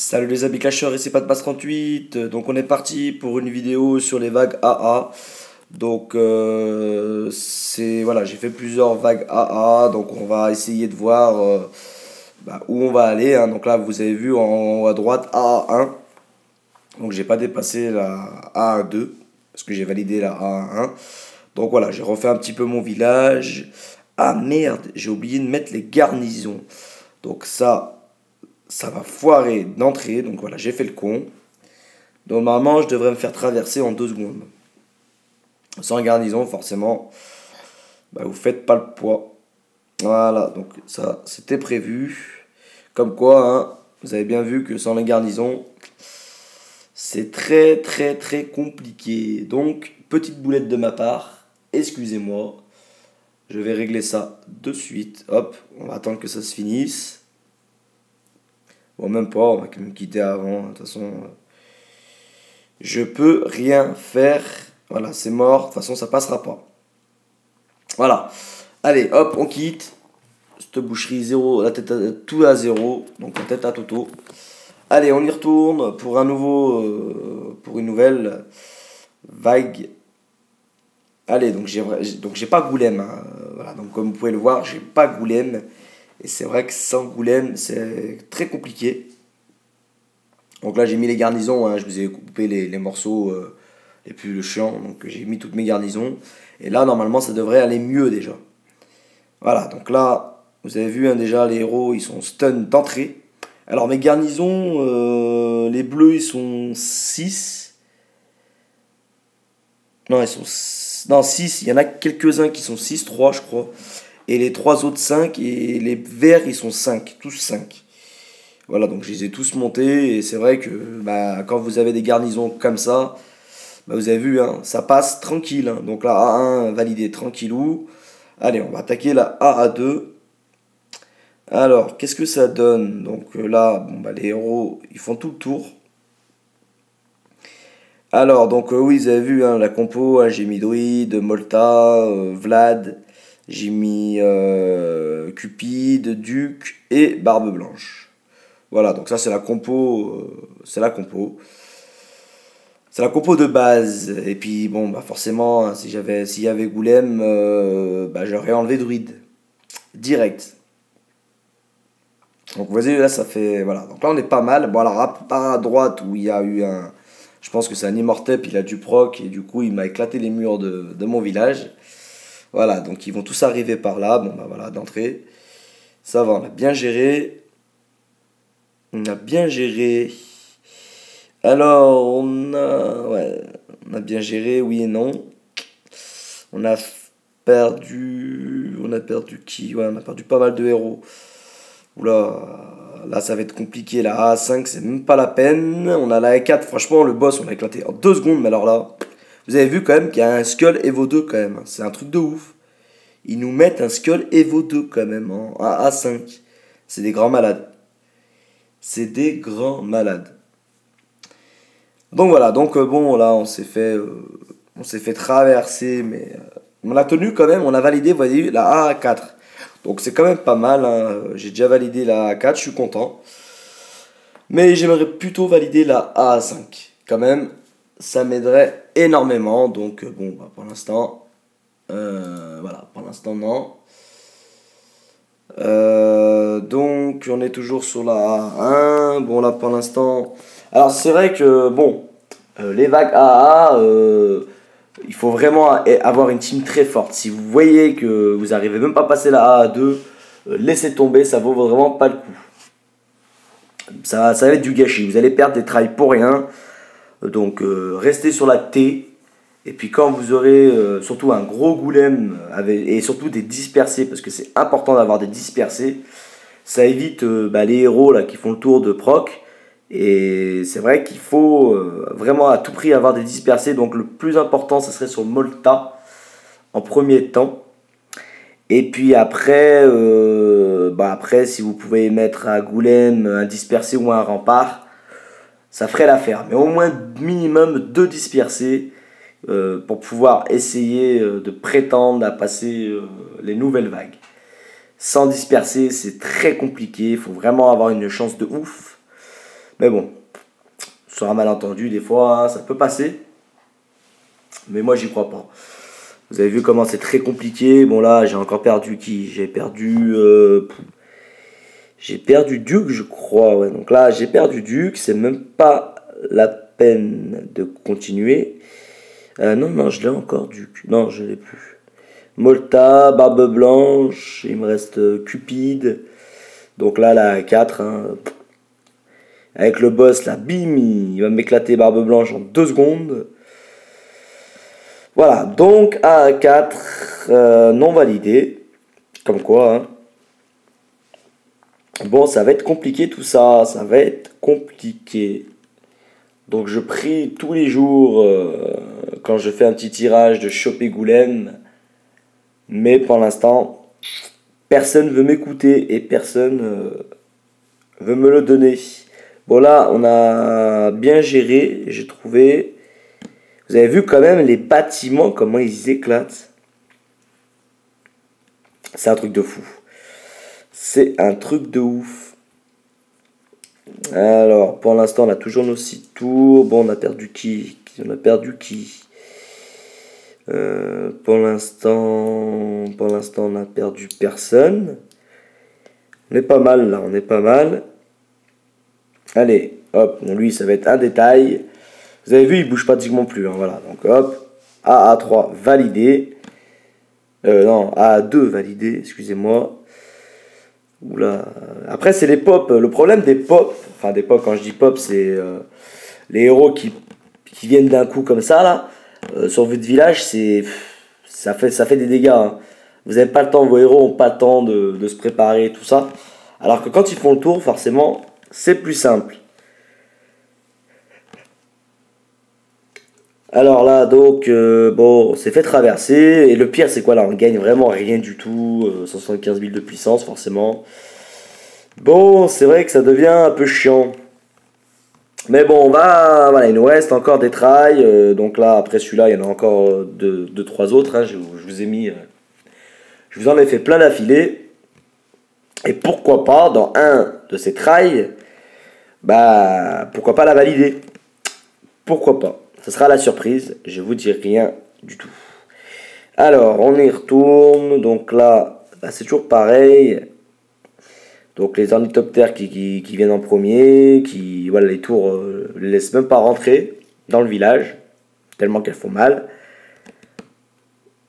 Salut les amis clasheurs, ici PatBass38. Donc on est parti pour une vidéo sur les vagues AA. Donc voilà, j'ai fait plusieurs vagues AA. Donc on va essayer de voir où on va aller, hein. Donc là vous avez vu en haut à droite AA1. Donc j'ai pas dépassé la AA2 parce que j'ai validé la AA1. Donc voilà, j'ai refait un petit peu mon village. Ah merde, j'ai oublié de mettre les garnisons. Donc ça va foirer d'entrée. Donc voilà, j'ai fait le con. Normalement, je devrais me faire traverser en 2 secondes. Sans garnison, forcément, vous faites pas le poids. Voilà, donc ça, c'était prévu. Comme quoi, hein, vous avez bien vu que sans les garnisons, c'est très très très compliqué. Donc, petite boulette de ma part, excusez-moi. Je vais régler ça de suite. Hop, on va attendre que ça se finisse. Bon, même pas, on va quand même quitter avant. De toute façon, je peux rien faire. Voilà, c'est mort. De toute façon, ça passera pas. Voilà. Allez, hop, on quitte. Cette boucherie 0, la tête tout à 0. Donc la tête à Toto. Allez, on y retourne pour un nouveau, pour une nouvelle vague. Allez, donc j'ai pas Goulême, hein. Voilà, donc comme vous pouvez le voir, j'ai pas Goulême. Et c'est vrai que sans Goulême, c'est très compliqué. Donc là, j'ai mis les garnisons, hein. Je vous ai coupé les morceaux les plus chiants. Donc j'ai mis toutes mes garnisons. Et là, normalement, ça devrait aller mieux déjà. Voilà, donc là, vous avez vu, hein, déjà, les héros, ils sont stun d'entrée. Alors mes garnisons, les bleus, ils sont 6. Non, ils sont... Non, 6, il y en a quelques-uns qui sont 6, 3 je crois. Et les 3 autres 5, et les verts, ils sont 5, tous 5. Voilà, donc je les ai tous montés, et c'est vrai que quand vous avez des garnisons comme ça, vous avez vu, hein, ça passe tranquille, hein. Donc la A1 validé tranquillou. Allez, on va attaquer la AA2. Alors, qu'est-ce que ça donne? Donc là, les héros, ils font tout le tour. Alors, donc oui, vous avez vu, hein, la compo, hein, j'ai mis Druide, Molta, Vlad, j'ai mis Cupid, Duc et Barbe Blanche. Voilà, donc ça c'est la compo, c'est la compo. C'est la compo de base. Et puis bon, forcément, hein, s'il y avait Goulême, j'aurais enlevé Druide. Direct. Donc vous voyez, là ça fait... Voilà, donc là on est pas mal. Bon alors, à droite où il y a eu un... Je pense que c'est un Immortep, il a du proc, et du coup il m'a éclaté les murs de mon village. Voilà, donc ils vont tous arriver par là. Bon voilà, d'entrée. Ça va, on a bien géré. On a bien géré. Alors, on a bien géré, oui et non. On a perdu qui? Ouais, on a perdu pas mal de héros. Oula, là ça va être compliqué. La A5, c'est même pas la peine. On a la A4, franchement, le boss, on l'a éclaté en 2 secondes. Mais alors là, vous avez vu quand même qu'il y a un Skull Evo 2 quand même. C'est un truc de ouf. Ils nous mettent un Skull Evo 2 quand même en A5. C'est des grands malades. C'est des grands malades. Donc voilà, donc bon, là on s'est fait traverser, mais on a tenu quand même, on a validé, vous voyez, la A4. Donc c'est quand même pas mal, hein. J'ai déjà validé la A4, je suis content. Mais j'aimerais plutôt valider la A5. Quand même, ça m'aiderait énormément. Donc bon, pour l'instant, voilà, pour l'instant non. Donc on est toujours sur la A1. Bon là pour l'instant... Alors c'est vrai que bon, les vagues AA, il faut vraiment avoir une team très forte. Si vous voyez que vous n'arrivez même pas à passer la AA2, laissez tomber, ça vaut vraiment pas le coup. Ça va être du gâchis, vous allez perdre des trails pour rien. Donc restez sur la T. Et puis quand vous aurez surtout un gros Goulême et surtout des dispersés, parce que c'est important d'avoir des dispersés, ça évite les héros là, qui font le tour de proc. Et c'est vrai qu'il faut vraiment à tout prix avoir des dispersés. Donc le plus important, ce serait sur Molta en premier temps. Et puis après, si vous pouvez mettre à Goulême un dispersé ou un rempart, ça ferait l'affaire. Mais au moins minimum 2 dispersés pour pouvoir essayer de prétendre à passer les nouvelles vagues. Sans disperser, c'est très compliqué. Il faut vraiment avoir une chance de ouf. Mais bon, sur un malentendu, des fois, hein, ça peut passer. Mais moi, j'y crois pas. Vous avez vu comment c'est très compliqué. Bon, là, j'ai encore perdu qui? J'ai perdu Duke, je crois. Ouais. Donc là, j'ai perdu Duke. C'est même pas la peine de continuer. Non, je l'ai encore, Duke. Non, je l'ai plus. Molta, Barbe Blanche. Il me reste Cupide. Donc là, la 4. Hein. Avec le boss, là, bim, il va m'éclater Barbe Blanche en 2 secondes. Voilà, donc A4 non validé. Comme quoi, hein. Bon, ça va être compliqué tout ça, ça va être compliqué. Donc je prie tous les jours, quand je fais un petit tirage, de choper Goulême. Mais pour l'instant, personne veut m'écouter et personne veut me le donner. Bon là, on a bien géré, j'ai trouvé. Vous avez vu quand même les bâtiments, comment ils éclatent. C'est un truc de fou. C'est un truc de ouf. Alors, pour l'instant, on a toujours nos 6 tours. Bon, on a perdu qui? On a perdu qui? Pour l'instant, on a perdu personne. On est pas mal là, on est pas mal. Allez, hop, bon, lui, ça va être un détail. Vous avez vu, il bouge pratiquement plus. Hein, voilà, donc hop, AA3 validé. Non, AA2 validé, excusez-moi. Oula. Après, c'est les pop. Le problème des pop, enfin des pop, quand je dis pop, c'est les héros qui viennent d'un coup comme ça, là. Sur votre village, ça fait des dégâts. Hein. Vous n'avez pas le temps, vos héros n'ont pas le temps de se préparer, tout ça. Alors que quand ils font le tour, forcément, c'est plus simple. Alors là, donc, bon, on s'est fait traverser. Et le pire, c'est quoi là? On gagne vraiment rien du tout. 175 000 de puissance, forcément. Bon, c'est vrai que ça devient un peu chiant. Mais bon, voilà, il nous reste encore des trails. Donc là, après celui-là, il y en a encore 2-3 autres. Hein, je vous ai mis. Je vous en ai fait plein d'affilés. Et pourquoi pas, dans un de ces trails, bah, pourquoi pas la valider? Pourquoi pas? Ce sera la surprise, je vous dis rien du tout. Alors, on y retourne. Donc là, bah, c'est toujours pareil. Donc les ornithoptères qui viennent en premier, voilà, les tours les laissent même pas rentrer dans le village, tellement qu'elles font mal.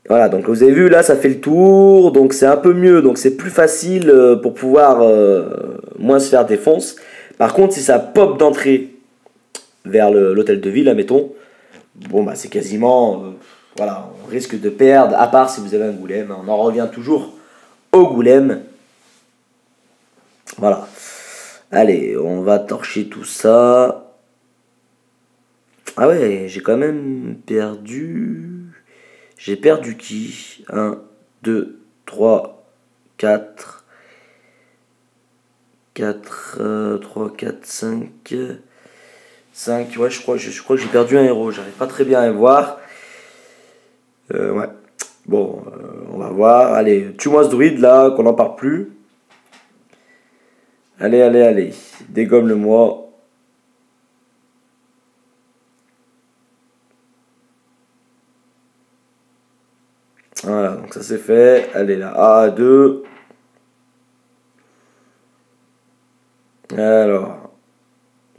Voilà, donc vous avez vu là, ça fait le tour, donc c'est un peu mieux, donc c'est plus facile pour pouvoir moins se faire défoncer. Par contre, si ça pop d'entrée vers l'hôtel de ville, admettons, bon bah c'est quasiment, voilà, on risque de perdre, à part si vous avez un goulême, on en revient toujours au goulême. Voilà. Allez, on va torcher tout ça. Ah ouais, j'ai quand même perdu. J'ai perdu qui? 1, 2, 3, 4. 4, 3, 4, 5. 5, ouais, je crois que j'ai perdu un héros. J'arrive pas très bien à le voir. Ouais. Bon, on va voir. Allez, tue-moi ce druide là, qu'on n'en parle plus. Allez. Dégomme-le-moi. Voilà, donc ça c'est fait. Allez là, A2. Alors.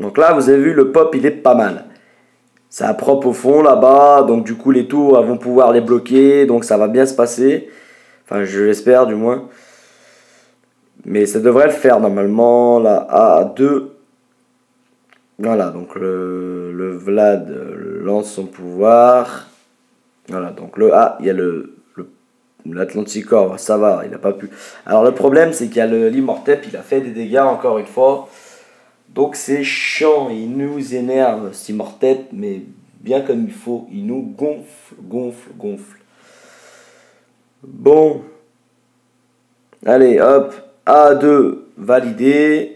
Donc là, vous avez vu, le pop, il est pas mal. Ça propre au fond là-bas. Donc du coup, les tours elles vont pouvoir les bloquer. Donc ça va bien se passer. Enfin, je l'espère du moins. Mais ça devrait le faire normalement. La A2. Voilà, donc le Vlad lance son pouvoir. Voilà, donc le A, il y a l'Atlanticor, ça va, il n'a pas pu. Alors le problème, c'est qu'il y a l'Immortep, il a fait des dégâts encore une fois. Donc c'est chiant, il nous énerve, cet Immortep, mais bien comme il faut, il nous gonfle. Bon. Allez, hop, A2 validé.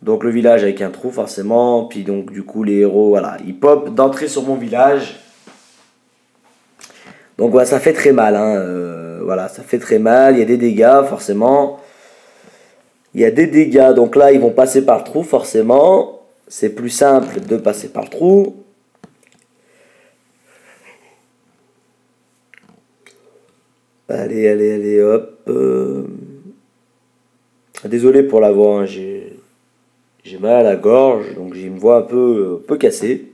Donc le village avec un trou forcément, puis donc du coup les héros, voilà, ils pop d'entrée sur mon village. Donc voilà, ça fait très mal, hein. Voilà, ça fait très mal, il y a des dégâts forcément. Il y a des dégâts, donc là ils vont passer par le trou forcément. C'est plus simple de passer par le trou. Allez, allez, allez, hop. Désolé pour la voix, hein, j'ai mal à la gorge, donc j'ai une voix un peu cassée.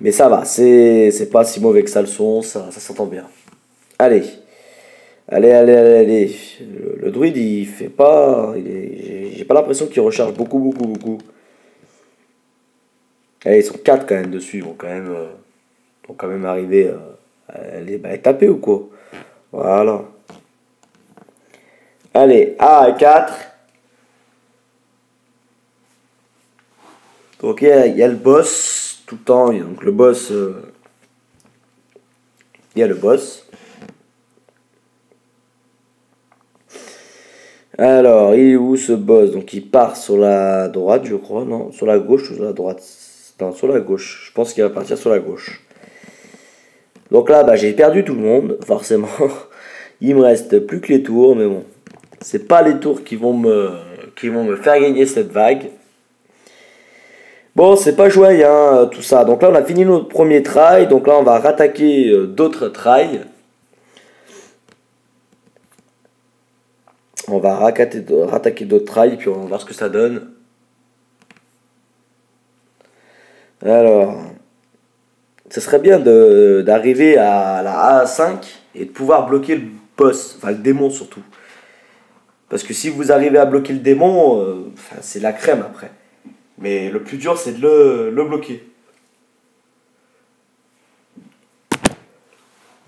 Mais ça va, c'est pas si mauvais que ça le son, ça s'entend bien. Allez. Allez, allez, allez, allez. Le druide, il fait pas... J'ai pas l'impression qu'il recharge beaucoup, beaucoup, beaucoup. Allez, ils sont 4 quand même dessus, ils vont quand même arriver à les taper ou quoi. Voilà. Allez, A 4. Donc il y a le boss tout le temps. Donc le boss... il y a le boss. Alors, il est où ce boss? Donc il part sur la droite, je crois. Non, sur la gauche ou sur la droite? Non, sur la gauche. Je pense qu'il va partir sur la gauche. Donc là, bah, j'ai perdu tout le monde, forcément. Il me reste plus que les tours, mais bon. C'est pas les tours qui vont me faire gagner cette vague. Bon, c'est pas joyeux, tout ça. Donc là, on a fini notre premier try. Donc là, on va rattaquer d'autres tries. On va rattaquer d'autres tries, puis on va voir ce que ça donne. Alors, ce serait bien d'arriver à la A5 et de pouvoir bloquer le boss, enfin le démon surtout. Parce que si vous arrivez à bloquer le démon, c'est la crème après. Mais le plus dur, c'est de le bloquer.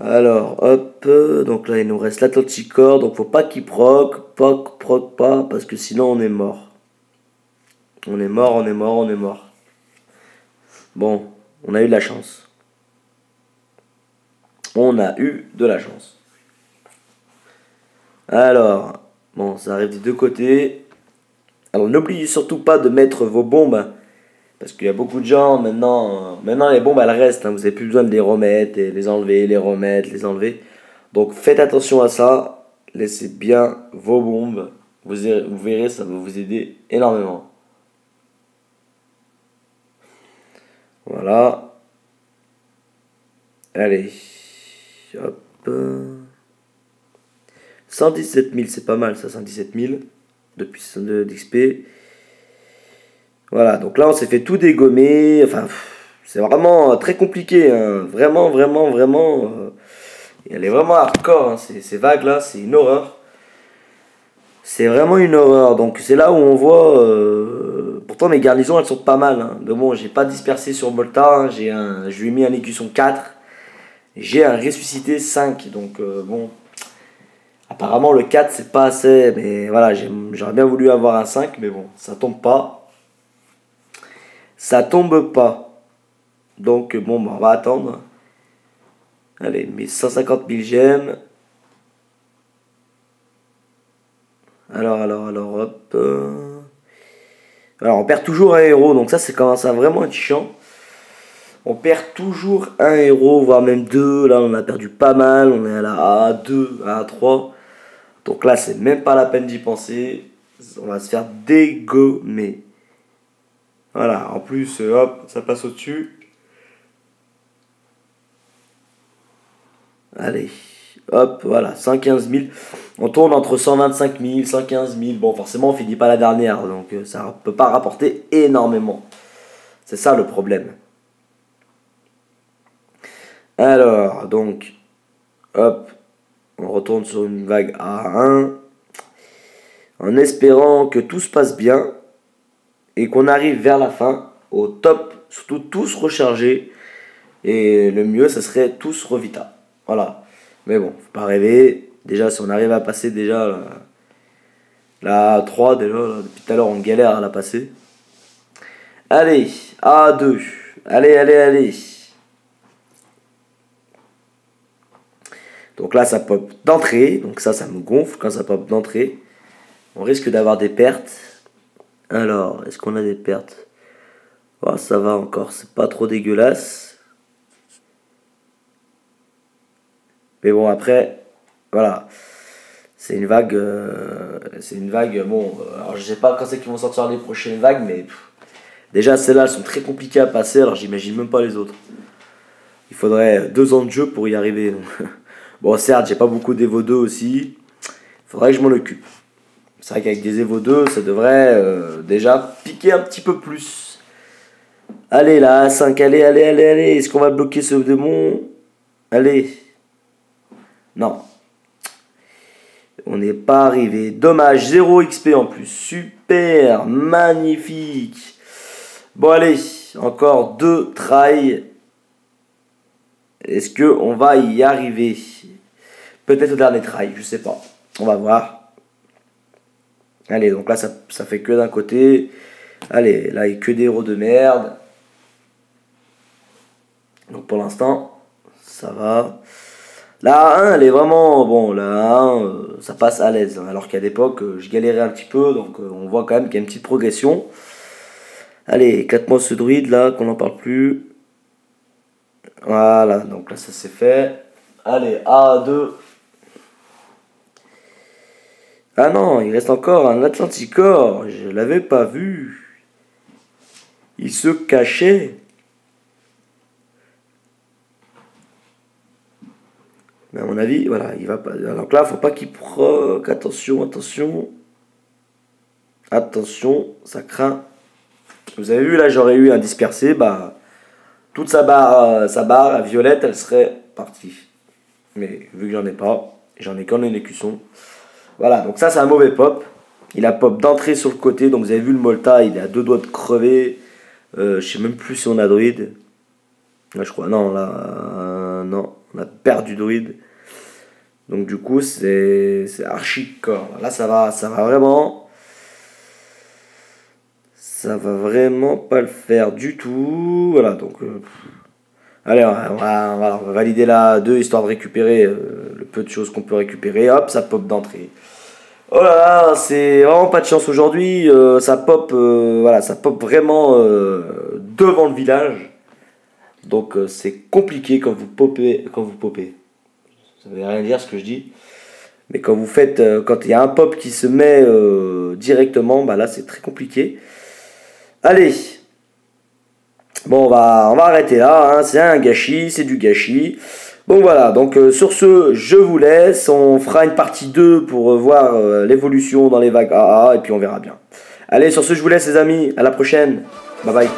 Alors, hop, donc là il nous reste l'Atlanticor, donc faut pas qu'il proc pas, parce que sinon on est mort. On est mort, on est mort, on est mort. Bon, on a eu de la chance. On a eu de la chance. Alors, bon, ça arrive des deux côtés. Alors n'oubliez surtout pas de mettre vos bombes, parce qu'il y a beaucoup de gens, maintenant les bombes elles restent, vous n'avez plus besoin de les remettre, et les enlever, les remettre, les enlever. Donc faites attention à ça, laissez bien vos bombes, vous verrez, ça va vous aider énormément. Voilà. Allez. Hop. 117 000, c'est pas mal ça, 117 000 depuis d'XP. Voilà, donc là on s'est fait tout dégommer. Enfin, c'est vraiment très compliqué. Hein. Vraiment, vraiment, vraiment. Elle est vraiment hardcore. Hein. Ces vagues-là, c'est une horreur. C'est vraiment une horreur. Donc c'est là où on voit. Pourtant mes garnisons elles sont pas mal. Hein. Mais bon, j'ai pas dispersé sur Volta. Hein. Je lui ai mis un écusson 4. J'ai un ressuscité 5. Donc bon. Apparemment le 4 c'est pas assez. Mais voilà, j'aurais bien voulu avoir un 5. Mais bon, ça tombe pas. Ça tombe pas. Donc bon, bah, on va attendre. Allez, mes 150 000 gemmes. Alors, hop. Alors, on perd toujours un héros, donc ça commence à vraiment être chiant. On perd toujours un héros, voire même deux. Là, on a perdu pas mal. On est à la A2, à A3. Donc là, c'est même pas la peine d'y penser. On va se faire dégommer. Voilà, en plus, hop, ça passe au-dessus. Allez, hop, voilà, 115 000. On tourne entre 125 000, 115 000. Bon, forcément, on finit pas la dernière, donc ça ne peut pas rapporter énormément. C'est ça le problème. Alors, donc, hop, on retourne sur une vague A1. En espérant que tout se passe bien et qu'on arrive vers la fin, au top, surtout tous rechargés. Et le mieux, ça serait tous revita. Voilà. Mais bon, faut pas rêver. Déjà, si on arrive à passer déjà la 3, déjà, là, depuis tout à l'heure, on galère à la passer. Allez, A2. Allez, allez, allez. Donc là, ça pop d'entrée. Donc ça me gonfle quand ça pop d'entrée. On risque d'avoir des pertes. Alors, est-ce qu'on a des pertes? Oh, ça va encore, c'est pas trop dégueulasse. Mais bon, après, voilà. C'est une vague, bon, alors je sais pas quand c'est qu'ils vont sortir les prochaines vagues, mais déjà celles-là elles sont très compliquées à passer, alors j'imagine même pas les autres. Il faudrait 2 ans de jeu pour y arriver. Donc. Bon, certes, j'ai pas beaucoup d'Evo 2 aussi, il faudrait que je m'en occupe. C'est vrai qu'avec des Evo 2, ça devrait déjà piquer un petit peu plus. Allez là, 5, allez, est-ce qu'on va bloquer ce démon? Allez. Non. On n'est pas arrivé. Dommage, 0 XP en plus. Super, magnifique. Bon, allez, encore 2 tries. Est-ce qu'on va y arriver? Peut-être au dernier try, je sais pas. On va voir. Allez, donc là, ça fait que d'un côté. Allez, là, il n'y a que des héros de merde. Donc pour l'instant, ça va. La 1, elle est vraiment... Bon, la 1, ça passe à l'aise. Hein, alors qu'à l'époque, je galérais un petit peu. Donc on voit quand même qu'il y a une petite progression. Allez, 4 mois ce druide, là, qu'on n'en parle plus. Voilà, donc là, ça c'est fait. Allez, A2. Ah non, il reste encore un Atlanticor. Je l'avais pas vu. Il se cachait. Mais à mon avis, voilà, il va pas. Donc là, faut pas qu'il proc. Attention, attention. Attention, ça craint. Vous avez vu, là, j'aurais eu un dispersé. Bah, toute sa barre violette, elle serait partie. Mais vu que j'en ai pas, j'en ai qu'en une écusson. Voilà, donc ça, c'est un mauvais pop. Il a pop d'entrée sur le côté. Donc vous avez vu le Molta, il est à 2 doigts de crever. Je sais même plus si on a druide. Là, je crois. Non, là. Non, on a perdu druide. Donc du coup, c'est archi corps. Là, ça va vraiment. Ça va vraiment pas le faire du tout. Voilà, donc. Allez, on va valider la 2 histoire de récupérer le peu de choses qu'on peut récupérer. Hop, ça pop d'entrée. Oh là là, c'est vraiment pas de chance aujourd'hui. Ça pop, voilà, ça pop vraiment devant le village. Donc c'est compliqué quand vous popez. Ça veut rien dire ce que je dis. Mais quand vous faites, quand il y a un pop qui se met directement, bah là c'est très compliqué. Allez. Bon, on va arrêter là, hein. C'est un gâchis, c'est du gâchis. Bon voilà, donc sur ce, je vous laisse. On fera une partie 2 pour voir l'évolution dans les vagues AA et puis on verra bien. Allez, sur ce, je vous laisse les amis. À la prochaine. Bye bye.